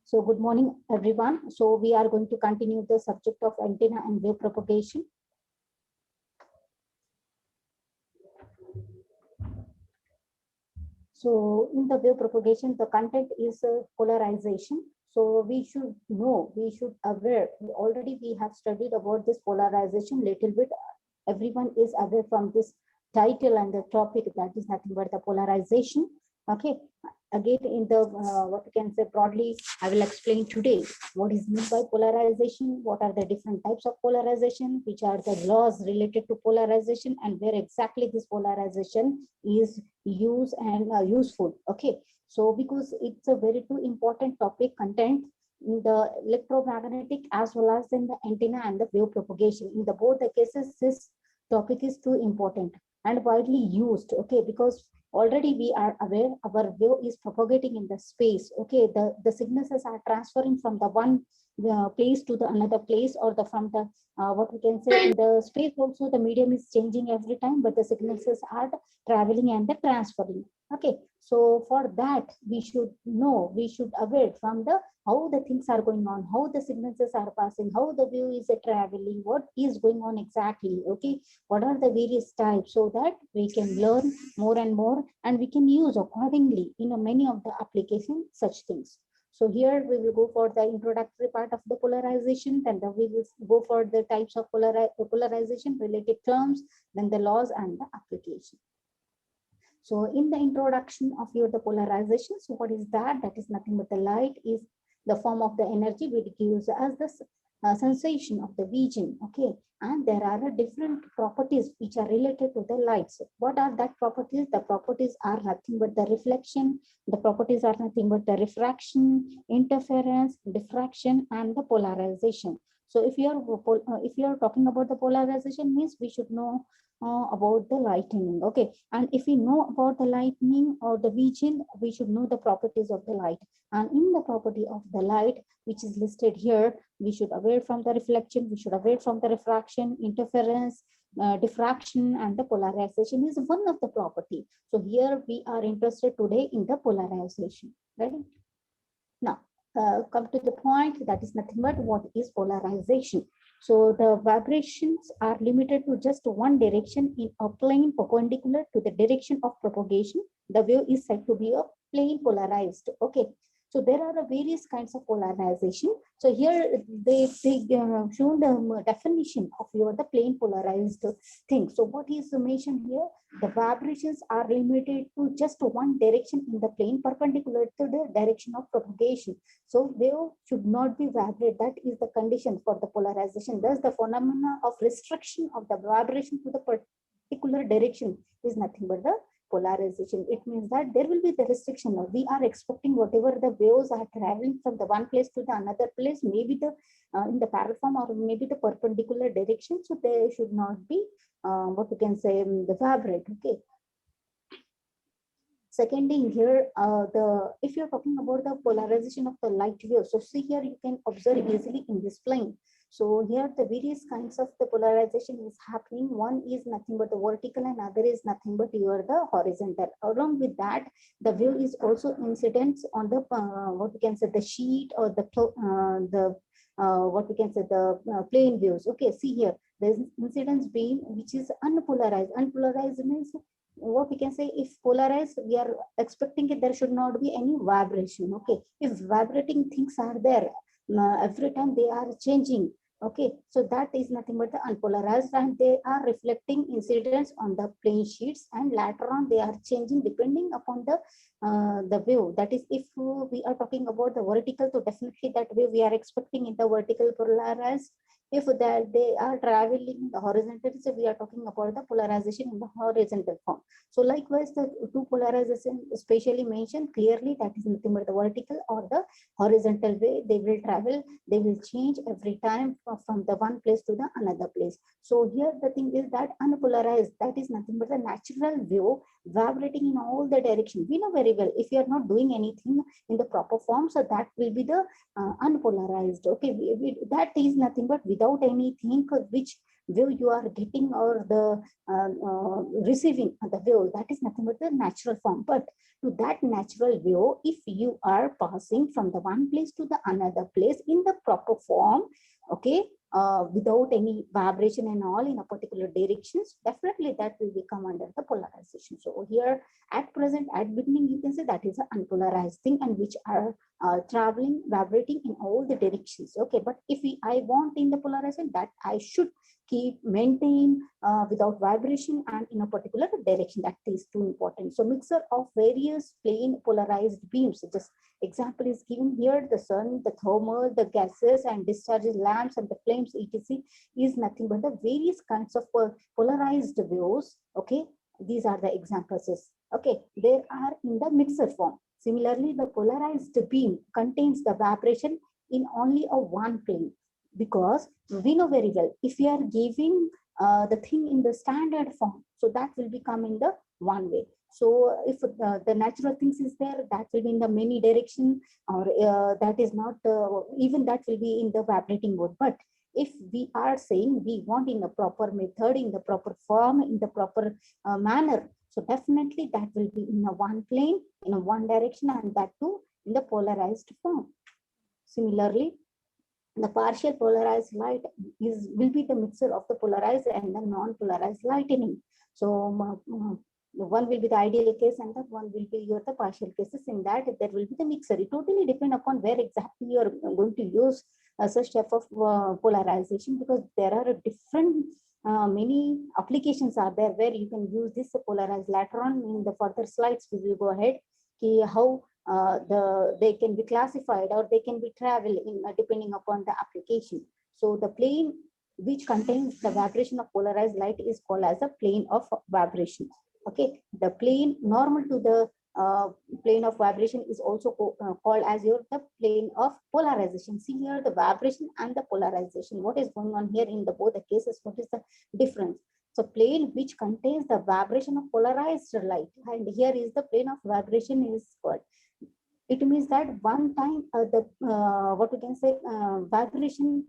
So good morning, everyone. So we are going to continue the subject of antenna and wave propagation. So in the wave propagation, the content is polarization. So we should know, we should aware. Already we have studied about this polarization little bit. Everyone is aware from this title and the topic, that is nothing but the polarization. Okay. Again, in the what we can say broadly, I will explain today what is meant by polarization, what are the different types of polarization, which are the laws related to polarization, and where exactly this polarization is used and useful. Okay, so because it's a very too important topic content in the electromagnetic as well as in the antenna and the wave propagation. In the both the cases, this topic is too important and widely used. Okay, because already we are aware our wave is propagating in the space. Okay, the signals are transferring from the one place to the another place, or the from the what we can say in the space also the medium is changing every time, but the signals are traveling and the transferring. Okay, so for that we should know, we should aware from the how the things are going on, how the signals are passing, how the wave is traveling, what is going on exactly. Okay, what are the various types, so that we can learn more and more and we can use accordingly in many of the application such things. So here we will go for the introductory part of the polarization, then we will go for the types of polarization related terms, then the laws and the application. So in the introduction of the polarization, so what is that? That is nothing but the light is the form of the energy which gives us the sensation of the vision. Okay, and there are different properties which are related to the lights. What are that properties? The properties are nothing but the reflection, the properties are nothing but the refraction, interference, diffraction, and the polarization. So if you are talking about the polarization, means we should know about the lightning. Okay, and if we know about the lightning or the vision, we should know the properties of the light. And in the property of the light, which is listed here, we should aware from the reflection, we should aware from the refraction, interference, diffraction, and the polarization is one of the property. So here we are interested today in the polarization. Right now, come to the point, that is nothing but what is polarization. So the vibrations are limited to just one direction in a plane perpendicular to the direction of propagation. The wave is said to be a plane polarized. Okay, so there are various kinds of polarization. So here they shown the definition of the plane polarized thing. So what is mentioned here? The vibrations are limited to just one direction in the plane perpendicular to the direction of propagation. So wave should not be vibrate. That is the condition for the polarization. Thus, the phenomena of restriction of the vibration to the particular direction is nothing but the polarization. It means that there will be the restriction. We are expecting whatever the waves are traveling from the one place to the another place, maybe the in the parallel form or maybe the perpendicular direction. So they should not be what we can say the vibrate. Okay. Second thing here, if you're talking about the polarization of the light wave, so see here you can observe easily in this plane. So here the various kinds of the polarization is happening. One is nothing but the vertical and other is nothing but the horizontal. Along with that, the wave is also incident on the what we can say the sheet or the what we can say the plane waves. Okay, see here there's incidence beam which is unpolarized. Unpolarized means what we can say, if polarized, we are expecting that there should not be any vibration. Okay, if vibrating things are there every time they are changing. Okay, so that is nothing but the unpolarized, and they are reflecting incidence on the plane sheets, and later on they are changing depending upon the wave. That is, if we are talking about the vertical, so definitely that way we are expecting in the vertical polarized. If that they are traveling the horizontal, so we are talking about the polarization in the horizontal form. So likewise, the two polarization especially mentioned clearly, that is nothing but the vertical or the horizontal way. They will travel, they will change every time from the one place to the another place. So here the thing is that unpolarized, that is nothing but the natural wave vibrating in all the direction. We know very well, if you are not doing anything in the proper form, so that will be the unpolarized. Okay, that is nothing but without anything which wave you are getting or the receiving the wave, that is nothing but the natural form. But to that natural wave, if you are passing from the one place to the another place in the proper form, okay, without any vibration and all in a particular directions, definitely that will become under the polarization. So here at present, at beginning, you can say that is an unpolarized thing and which are traveling, vibrating in all the directions. Okay, but if I want in the polarization, that I should keep maintain without vibration and in a particular direction. That is too important. So mixer of various plane polarized beams. Just example is given here: the sun, the thermal, the gases and discharges, lamps and the flames, etc. is nothing but the various kinds of polarized waves. Okay, these are the examples. Okay, they are in the mixer form. Similarly, the polarized beam contains the vibration in only a one plane, because we know very well if we are giving the thing in the standard form, so that will become in the one way. So if the natural things is there, that will be in the many direction, or that is not even that will be in the vibrating mode. But if we are saying we want in a proper method, in the proper form, in the proper manner, so definitely that will be in a one plane, in a one direction, and that too in the polarized form. Similarly, the partial polarized light will be the mixture of the polarized and the non-polarized lightning. So the one will be the ideal case and that one will be the partial cases. In that there will be the mixer. It totally depends upon where exactly you are going to use such type of polarization, because there are different many applications are there where you can use this polarized. Later on in the further slides we will go ahead how they can be classified or they can be traveled in depending upon the application. So the plane which contains the vibration of polarized light is called as a plane of vibration. Okay, the plane normal to the plane of vibration is also called as the plane of polarization. See here the vibration and the polarization. What is going on here in the both the cases? What is the difference? So plane which contains the vibration of polarized light, and here is the plane of vibration is called. It means that one time the what we can say vibration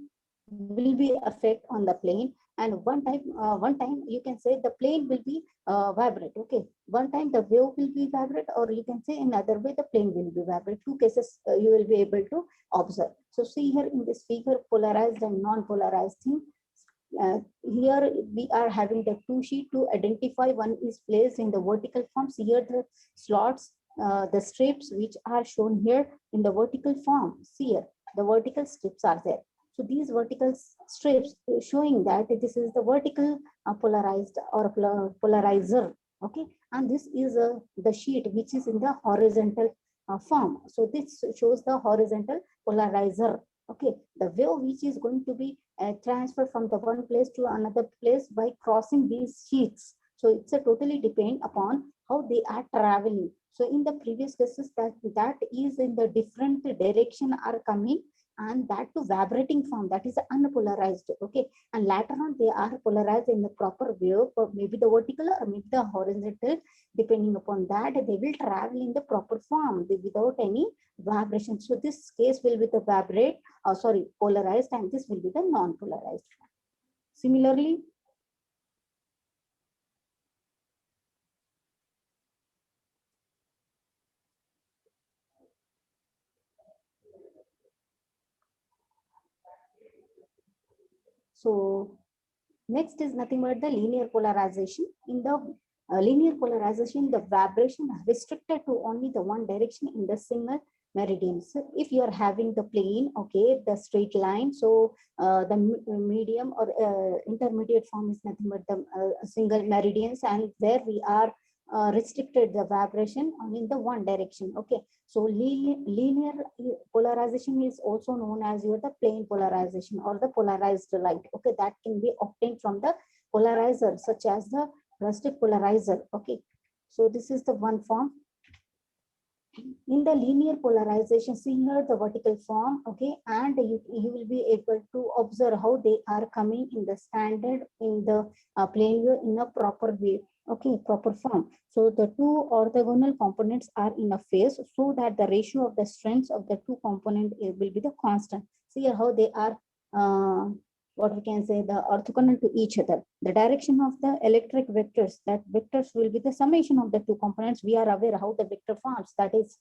will be effect on the plane, and one time you can say the plane will be vibrate. Okay, one time the wave will be vibrate, or you can say another way the plane will be vibrate. Two cases you will be able to observe. So see here in this figure, polarized and non-polarized thing. Here we are having the two sheet to identify. One is placed in the vertical form. See here the slots, the strips which are shown here in the vertical form. See here the vertical strips are there. So these vertical strips showing that this is the vertical polarized or polarizer. Okay, and this is the sheet which is in the horizontal form. So this shows the horizontal polarizer. Okay, the wave which is going to be transferred from the one place to another place by crossing these sheets. So it's a totally depend upon how they are traveling. So in the previous cases, that is in the different direction are coming, and that to vibrating form, that is unpolarized. Okay, and later on they are polarized in the proper wave, maybe the vertical or maybe the horizontal. Depending upon that, they will travel in the proper form without any vibration. So this case will be the vibrate, polarized, and this will be the non-polarized. Similarly, so next is nothing but the linear polarization. In the linear polarization, the vibration is restricted to only the one direction in the single meridian. So if you are having the plane, okay, the straight line, so the medium or intermediate form is nothing but the single meridians, and there we are restricted the vibration in the one direction. Okay, so linear polarization is also known as the plane polarization or the polarized light. Okay, that can be obtained from the polarizer such as the rustic polarizer. Okay, so this is the one form. In the linear polarization, see here the vertical form. Okay, and you will be able to observe how they are coming in the standard in the plane view in a proper way. Okay, proper form. So the two orthogonal components are in a phase, so that the ratio of the strengths of the two components will be the constant. See here how they are what we can say, the orthogonal to each other. The direction of the electric vectors, that vectors will be the summation of the two components. We are aware how the vector forms, that is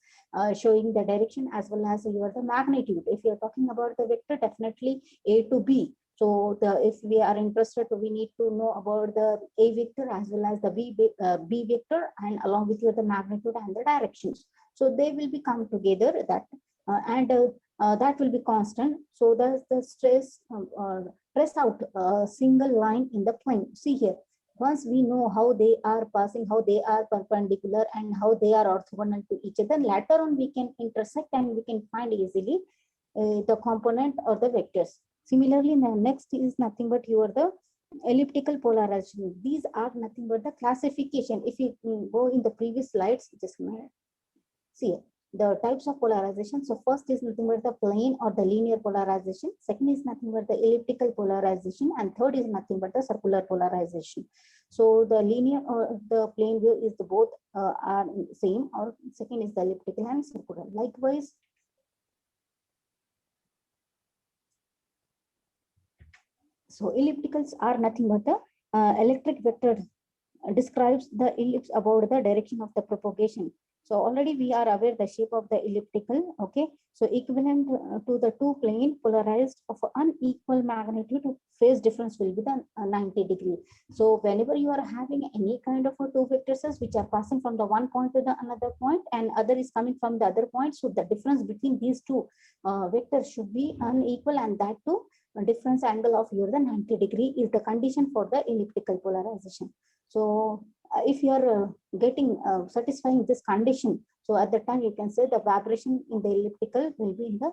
showing the direction as well as your the magnitude. If you are talking about the vector, definitely A to B. So if we are interested, we need to know about the A vector as well as the B vector, and along with the magnitude and the directions. So they will be come together, that that will be constant. So the stress press out a single line in the plane. See here, once we know how they are passing, how they are perpendicular, and how they are orthogonal to each other, later on we can intersect and we can find easily the component or the vectors. Similarly, the next is nothing but the elliptical polarization. These are nothing but the classification. If you go in the previous slides, just a minute. See the types of polarization. So first is nothing but the plane or the linear polarization. Second is nothing but the elliptical polarization, and third is nothing but the circular polarization. So the linear or the plane view is the both are same, or second is the elliptical and circular. Likewise, so ellipticals are nothing but the electric vector describes the ellipse about the direction of the propagation. So already we are aware the shape of the elliptical. Okay, so equivalent to the two plane polarized of unequal magnitude, phase difference will be the 90 degree. So whenever you are having any kind of two vectors which are passing from the one point to the another point, and other is coming from the other point, so the difference between these two vectors should be unequal, and that too difference angle of the 90 degree is the condition for the elliptical polarization. So if you are getting satisfying this condition, so at that time you can say the vibration in the elliptical will be in the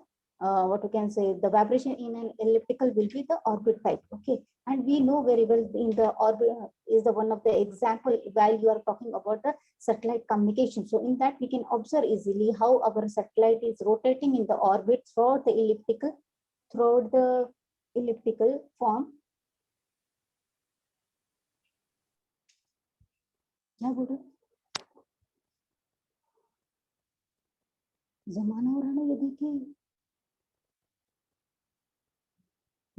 what we can say, the vibration in an elliptical will be the orbit type. Okay, and we know very well in the orbit is the one of the example while you are talking about the satellite communication. So in that we can observe easily how our satellite is rotating in the orbit throughout the elliptical form. क्या बोल रहे जमाना हो रहा ना, ये देखिए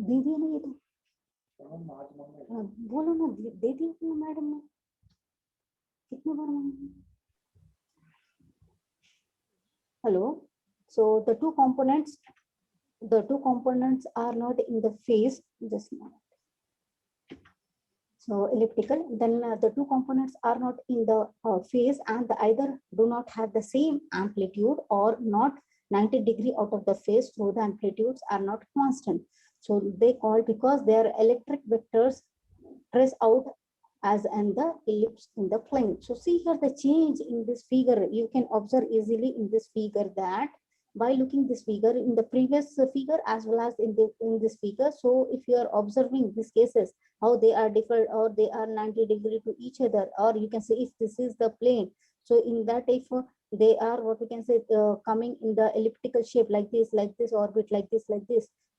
दे दिया ना, ये तो बोलो ना, दे दिया ना मैडम ने, कितने बार मांगा. Hello. So the two components are not in the phase. Just now. So elliptical, then the two components are not in the phase, and either do not have the same amplitude or not 90 degree out of the phase, so the amplitudes are not constant. So they call, because their electric vectors trace out as in the ellipse in the plane. So see here the change in this figure. You can observe easily in this figure that by looking this figure in the previous figure as well as in this figure. So if you are observing these cases, how they are different, or they are 90 degree to each other, or you can say if this is the plane. So in that, if they are what we can say coming in the elliptical shape like this, orbit like this.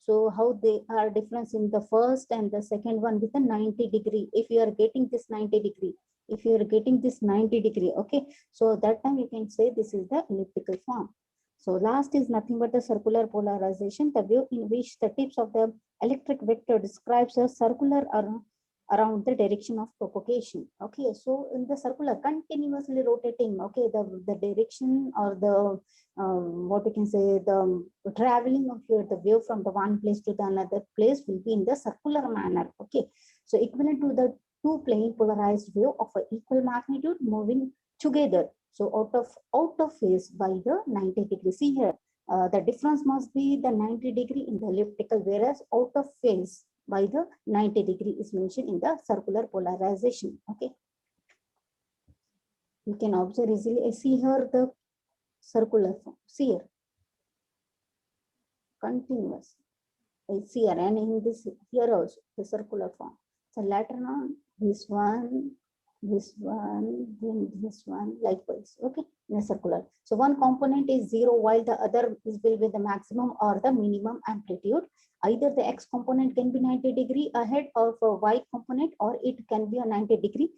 So how they are different in the first and the second one with a 90 degree. If you are getting this 90 degree, okay, so that time you can say this is the elliptical form. So last is nothing but the circular polarization, the view in which the tips of the electric vector describes a circular around the direction of propagation. Okay, so in the circular, continuously rotating, okay, the direction or the what we can say, the traveling of the wave from the one place to the another place will be in the circular manner. Okay, so equivalent to the two plane polarized wave of equal magnitude moving together. So out of phase by the 90 degree. See here, the difference must be the 90 degree in the elliptical, whereas out of phase by the 90 degree is mentioned in the circular polarization. Okay, you can observe easily. I see here the circular form. See here, continuous. I see here, and in this here also the circular form. So later on, this one, then this one, likewise. Okay, in a circular. So one component is 0, while the other will be the maximum or the minimum amplitude. Either the x component can be 90 degree ahead of a y component, or it can be a 90 degree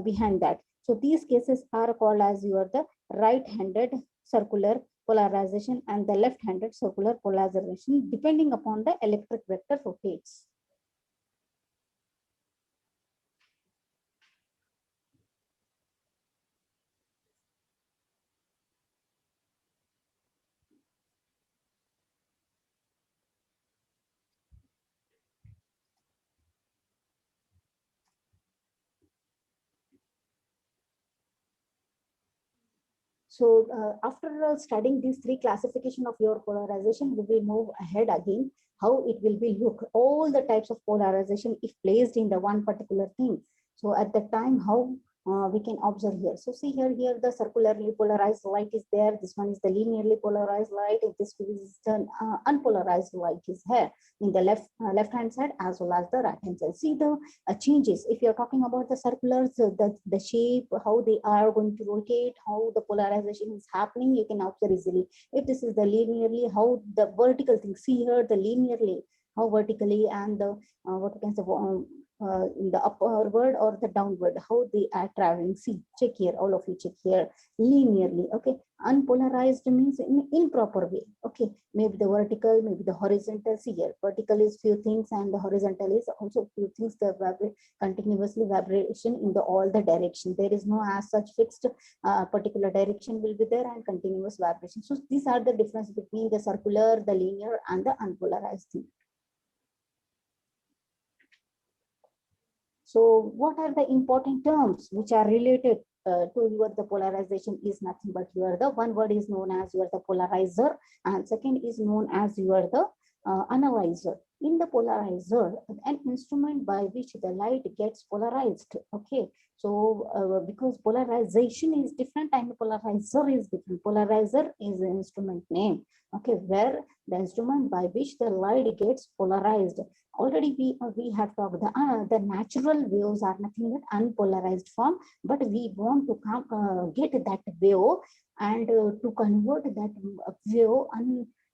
behind that. So these cases are called as the right-handed circular polarization and the left-handed circular polarization depending upon the electric vector rotates. So after studying these three classification of your polarization, we will move ahead again, how it will be look, all the types of polarization if placed in the one particular thing. So at the time, how we can observe here. So see here the circularly polarized light is there. This one is the linearly polarized light. If this is the unpolarized light is here in the left hand side as well as the right hand side. See the changes. If you're talking about the circulars, the shape, how they are going to rotate, how the polarization is happening, you can observe easily. If this is the linearly, how the vertical thing, see here the linearly, how vertically and the what you can say in the upward or the downward, how they are traveling. See, check here, all of you check here, linearly. Okay, unpolarized means in improper way. Okay, maybe the vertical, maybe the horizontal. See here, vertical is few things and the horizontal is also few things. The continuously vibration in the all the direction. There is no as such fixed particular direction will be there and continuous vibration. So these are the difference between the circular, the linear and the unpolarized thing. So what are the important terms which are related to your the polarization is nothing but your the one word is known as your the polarizer and second is known as your the analyzer. In the polarizer, an instrument by which the light gets polarized. Okay, so because polarization is different and polarizer is different. Polarizer is an instrument name. Okay, where the instrument by which the light gets polarized. Already we have talked the natural waves are nothing but unpolarized form, but we want to get that wave and to convert that wave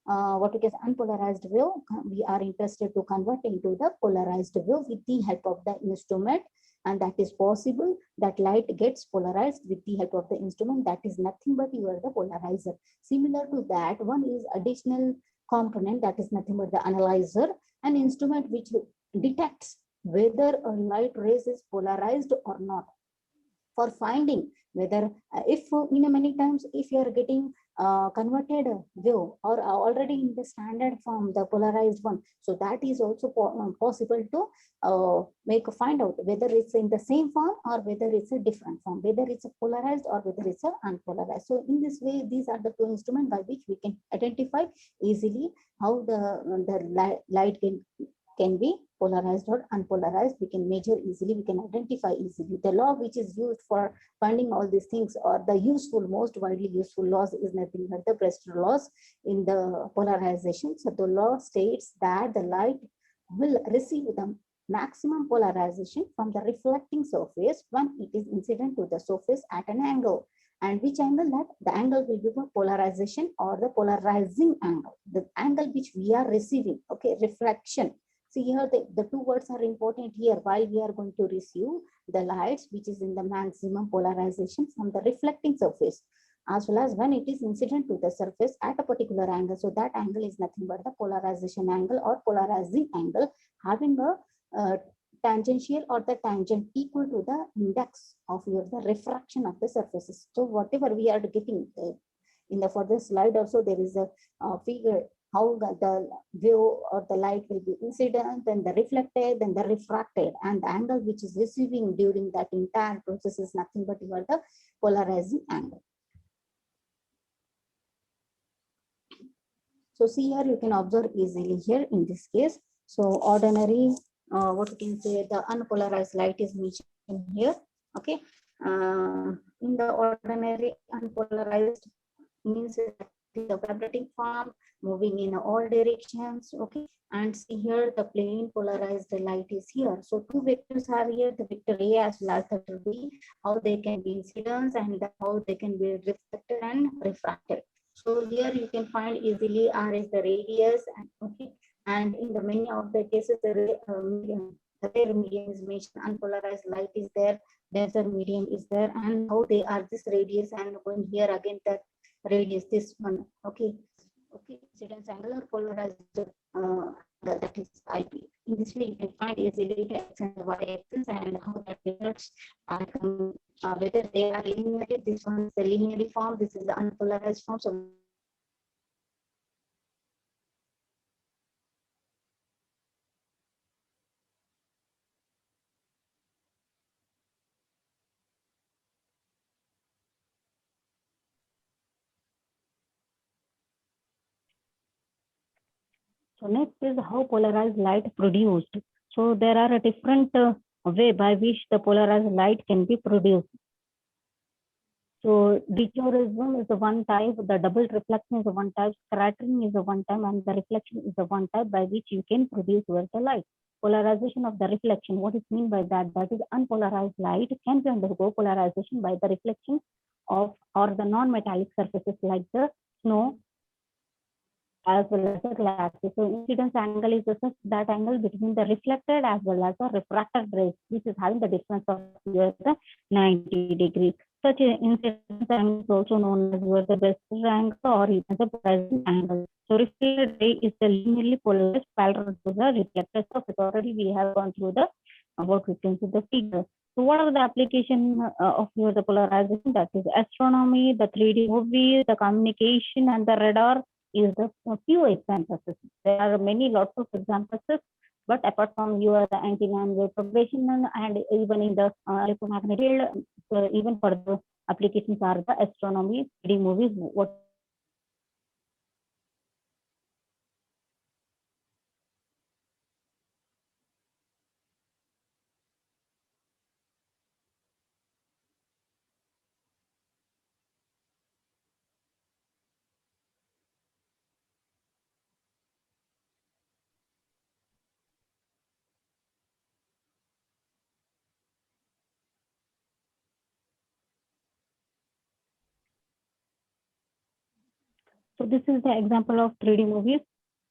what we get unpolarized wave, we are interested to convert into the polarized wave with the help of the instrument, and that is possible. That light gets polarized with the help of the instrument. That is nothing but you are the polarizer. Similar to that, one is additional component, that is nothing but the analyzer, an instrument which detects whether a light rays is polarized or not. For finding whether if in many times if you are getting converted wave or already in the standard form the polarized one, so that is also possible to make a find out whether it's in the same form or whether it's a different form, whether it's a polarized or whether it's a unpolarized. So in this way, these are the two instruments by which we can identify easily how the light can be polarized or unpolarized. We can measure easily, we can identify easily. The law which is used for finding all these things, or the useful, most widely useful laws, is nothing but the Brewster laws in the polarization. So the law states that the light will receive the maximum polarization from the reflecting surface when it is incident to the surface at an angle. And which angle? That the angle will be the polarization or the polarizing angle, the angle which we are receiving. Okay, refraction. See here, the two words are important here while we are going to receive the lights which is in the maximum polarization from the reflecting surface, as well as when it is incident to the surface at a particular angle. So that angle is nothing but the polarization angle or polarizing angle, having a tangential or the tangent equal to the index of the refraction of the surfaces. So whatever we are getting in the further slide also, there is a figure how the wave or the light will be incident, then the reflected, then the refracted, and the angle which is receiving during that entire process is nothing but the polarizing angle. So see here, you can observe easily here in this case. So ordinary, what you can say, the unpolarized light is mentioned here. Okay, in the ordinary unpolarized means the vibrating form moving in all directions. Okay, and see here the plane polarized light is here. So two vectors are here, the vector A as well as the vector B, how they can be incidence and how they can be reflected and refracted. So here you can find easily R is the radius, and okay, and in the many of the cases the rare medium is mentioned, unpolarized light is there, denser medium is there, and how they are this radius, and going here again that radius, this one. Okay, incidence angle or polarized that is IP. In this way, you can find easily the x and y axis and how that results are whether they are linearly. This one is the linearly form. This is the unpolarized form. So next is how polarized light produced. So there are a different way by which the polarized light can be produced. So dichroism is the one type, the double reflection is the one type, scattering is the one type, and the reflection is the one type by which you can produce vertical light. Polarization of the reflection, what is mean by that? That is unpolarized light can be undergo polarization by the reflection of or the non-metallic surfaces like the snow as well as the glasses. So incidence angle is just that angle between the reflected as well as the refracted rays, which is having the difference of the 90 degrees. Such an incidence angle is also known as the best angle or even the present angle. So reflected ray is the linearly polarized parallel to the reflected surface. Already we have gone through the what we can see the figure. So what are the application of the polarization? That is astronomy, the 3D movies, the communication, and the radar is the few examples. There are many lots of examples, but apart from the antenna and wave propagation and even in the electromagnetic field, even for the applications are the astronomy, 3D movies. What So this is the example of 3D movies.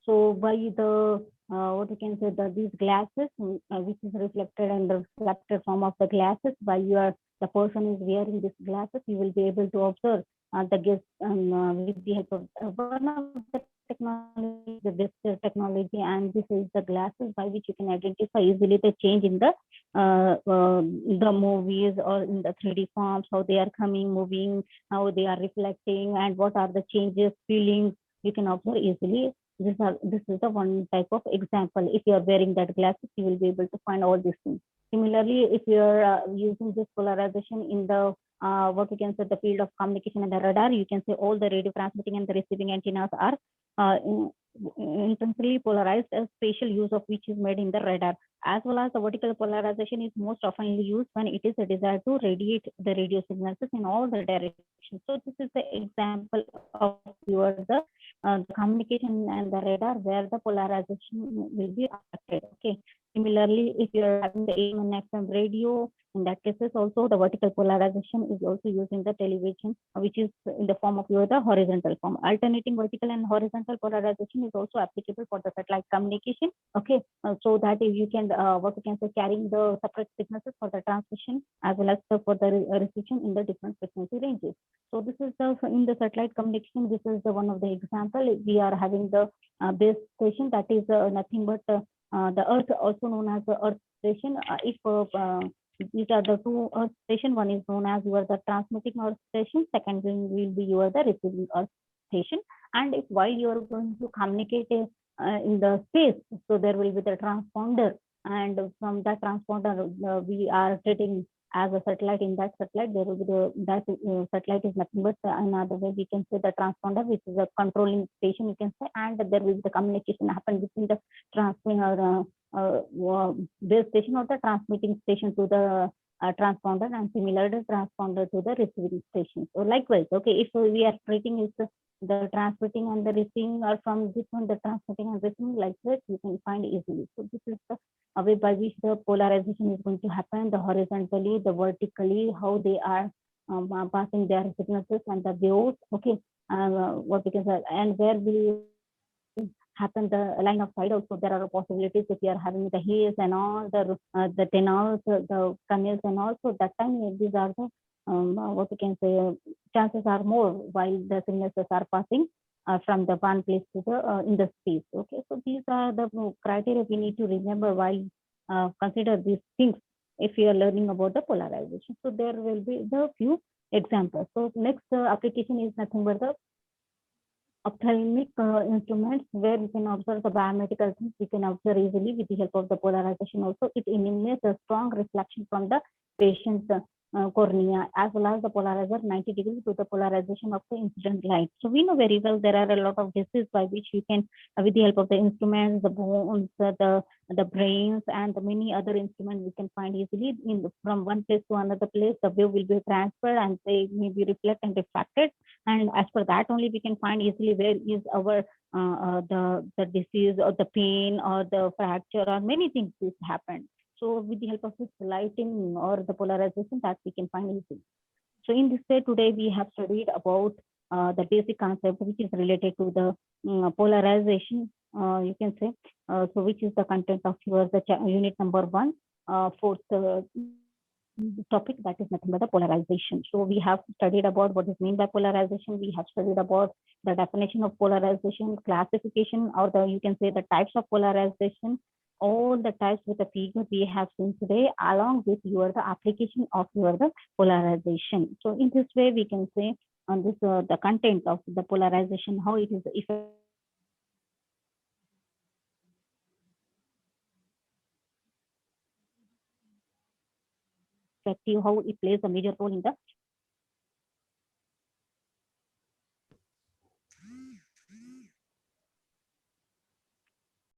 So by the what you can say that these glasses, which is reflected and the reflected form of the glasses, while you are the person is wearing these glasses, you will be able to observe the guest with the help of one of the technology, the best technology, and this is the glasses by which you can identify easily the change in the movies or in the 3D forms, how they are coming, moving, how they are reflecting, and what are the changes, feelings you can observe easily. This is the one type of example. If you are wearing that glasses, you will be able to find all these things. Similarly, if you are using this polarization in the what you can say the field of communication and the radar, you can say all the radio transmitting and the receiving antennas are intensely polarized, as spatial use of which is made in the radar, as well as the vertical polarization is most often used when it is a desire to radiate the radio signals in all the directions. So this is the example of the communication and the radar where the polarization will be affected. Okay. Similarly, if you're having the AM and FM radio, in that cases also the vertical polarization is also used in the television, which is in the form of the horizontal form. Alternating vertical and horizontal polarization is also applicable for the satellite communication. Okay, so that if you can what you can say carrying the separate signals for the transmission as well as for the reception in the different frequency ranges. So this is the in the satellite communication. This is the one of the example. We are having the base station that is nothing but the Earth, also known as the Earth station. If these are the two Earth station, one is known as the transmitting Earth station, second will be the receiving Earth station. And if while you are going to communicate in the space, so there will be the transponder, and from that transponder we are treating as a satellite. In that satellite there will be that satellite is nothing but another way we can say the transponder, which is a controlling station you can say, and there will be the communication happen between the transmitter base station or the transmitting station to the transponder, and similar the transponder to the receiving station. So likewise, okay, if we are treating is the transmitting and the receiving are from this one, the transmitting and receiving, like that you can find easily. So this is the way by which the polarization is going to happen, the horizontally, the vertically, how they are passing their signals and the waves. Okay, what we can say, and where will happen the line of sight also. There are possibilities if you are having the haze and all the tunnels, the canals and also that time these are the what you can say, chances are more while the signatures are passing from the one place to the in the space. Okay, so these are the criteria we need to remember while consider these things if we are learning about the polarization. So there will be the few examples. So next application is nothing but the ophthalmic instruments, where we can observe the biomedical things. We can observe easily with the help of the polarization. Also, it eliminates a strong reflection from the patient's cornea, as well as the polarizer 90 degrees to the polarization of the incident light. So we know very well there are a lot of diseases by which you can, with the help of the instruments, the bones, the brains, and the many other instruments, we can find easily from one place to another place. The wave will be transferred and they may be reflected and refracted, and as per that only we can find easily where is our the disease or the pain or the fracture or many things this happen. So with the help of this lighting or the polarization, that we can find easily. So in this way today we have studied about the basic concept which is related to the polarization, you can say, so which is the content of your the unit number 1, fourth topic, that is nothing but the polarization. So we have studied about what is meant by polarization. We have studied about the definition of polarization, classification, or the you can say the types of polarization, all the types with the figure we have seen today, along with your the application of your the polarization. So in this way we can say on this the content of the polarization, how it is effective, how it plays a major role in the